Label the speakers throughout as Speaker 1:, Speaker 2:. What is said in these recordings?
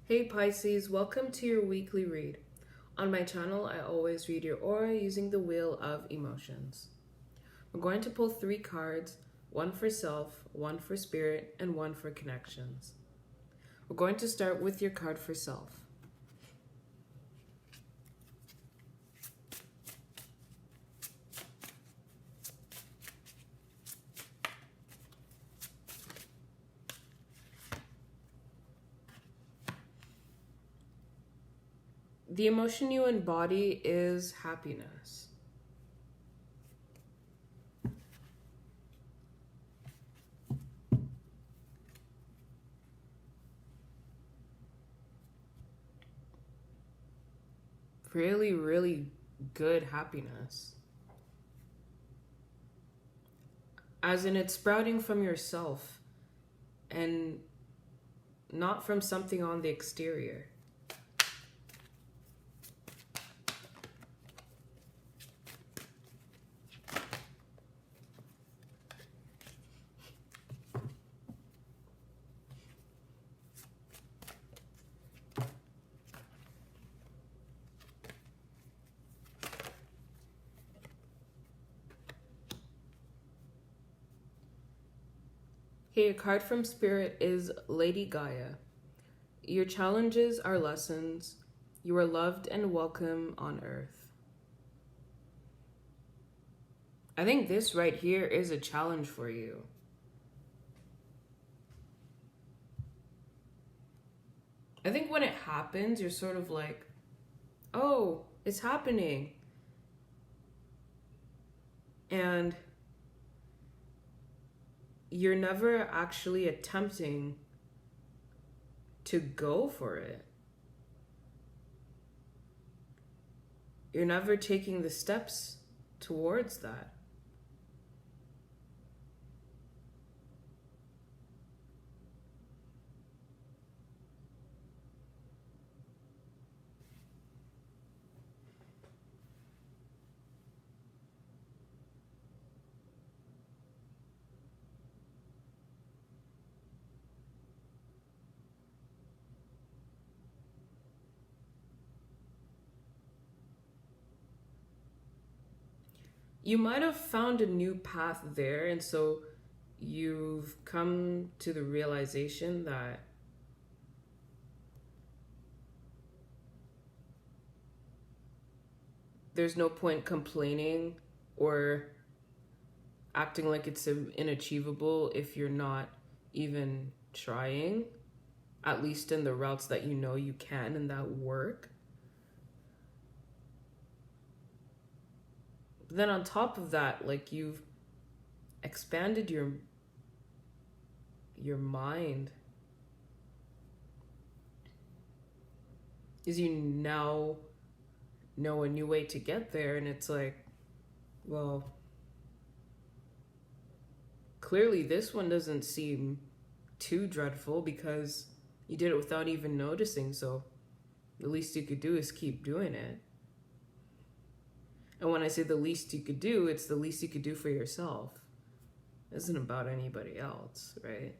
Speaker 1: Hey Pisces, welcome to your weekly read. On my channel, I always read your aura using the Wheel of Emotions. We're going to pull 3 cards, one for self, one for spirit, and one for connections. We're going to start with your card for self. The emotion you embody is happiness. Really, really good happiness. As in, it's sprouting from yourself and not from something on the exterior. Hey, a card from Spirit is Lady Gaia. Your challenges are lessons. You are loved and welcome on Earth. I think this right here is a challenge for you. I think when it happens, you're sort of like, oh, it's happening. And you're never actually attempting to go for it. You're never taking the steps towards that. You might have found a new path there, and so you've come to the realization that there's no point complaining or acting like it's inachievable if you're not even trying, at least in the routes that you know you can and that work. But then on top of that, like, you've expanded your mind, is you now know a new way to get there. And it's like, well, clearly this one doesn't seem too dreadful because you did it without even noticing, so the least you could do is keep doing it. And when I say the least you could do, it's the least you could do for yourself. It isn't about anybody else, right?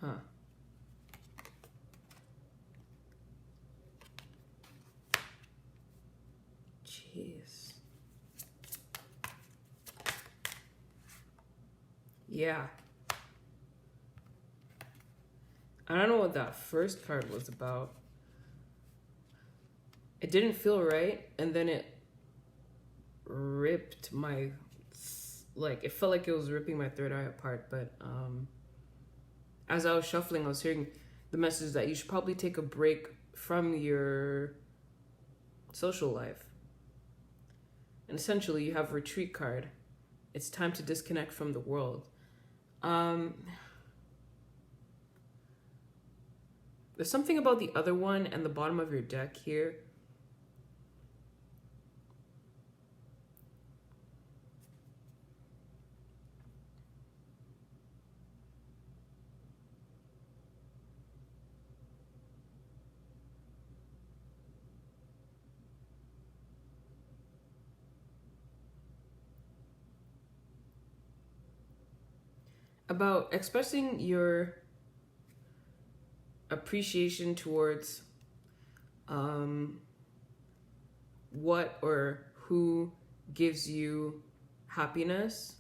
Speaker 1: Huh. Jeez. Yeah. I don't know what that first card was about. It didn't feel right, and then it ripped my, like, it felt like it was ripping my third eye apart. But as I was shuffling, I was hearing the message that you should probably take a break from your social life. And essentially, you have retreat card. It's time to disconnect from the world. There's something about the other one and the bottom of your deck here. about expressing your appreciation towards what or who gives you happiness.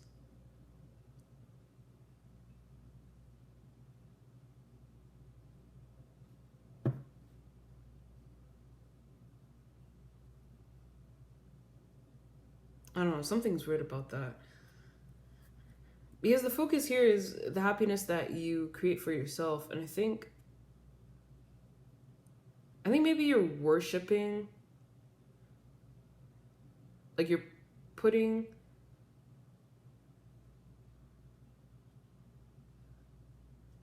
Speaker 1: I don't know, something's weird about that. Because the focus here is the happiness that you create for yourself. And I think maybe you're worshiping, like you're putting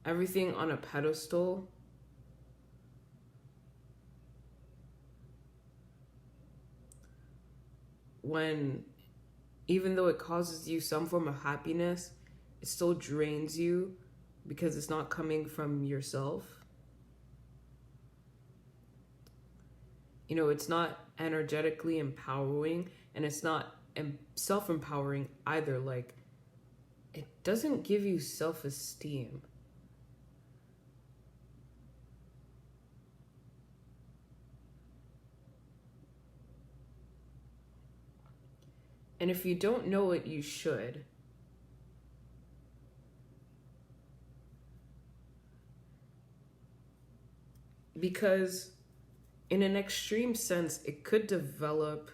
Speaker 1: everything on a pedestal. When even though it causes you some form of happiness, it still drains you because it's not coming from yourself. You know, it's not energetically empowering, and it's not self-empowering either. Like, it doesn't give you self-esteem. And if you don't know it, you should. Because in an extreme sense, it could develop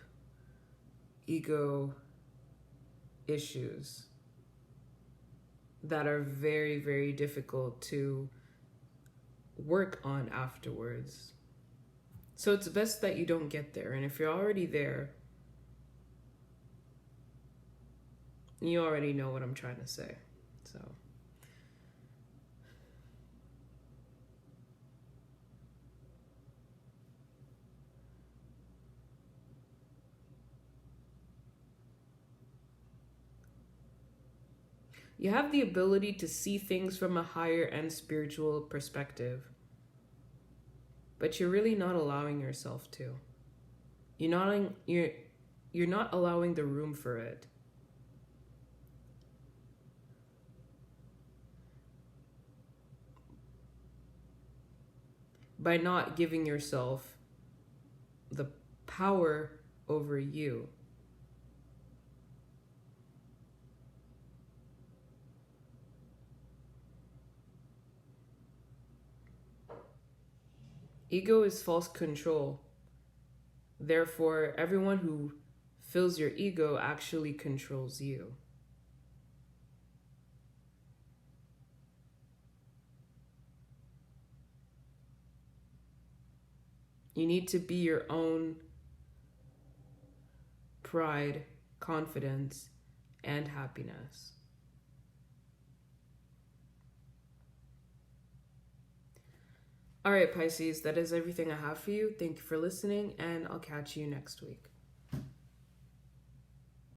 Speaker 1: ego issues that are very, very difficult to work on afterwards. So it's best that you don't get there. And if you're already there, you already know what I'm trying to say. So you have the ability to see things from a higher and spiritual perspective, but you're really not allowing yourself to. You're not allowing the room for it. By not giving yourself the power over you. Ego is false control. Therefore, everyone who fills your ego actually controls you. You need to be your own pride, confidence, and happiness. All right, Pisces, that is everything I have for you. Thank you for listening, and I'll catch you next week.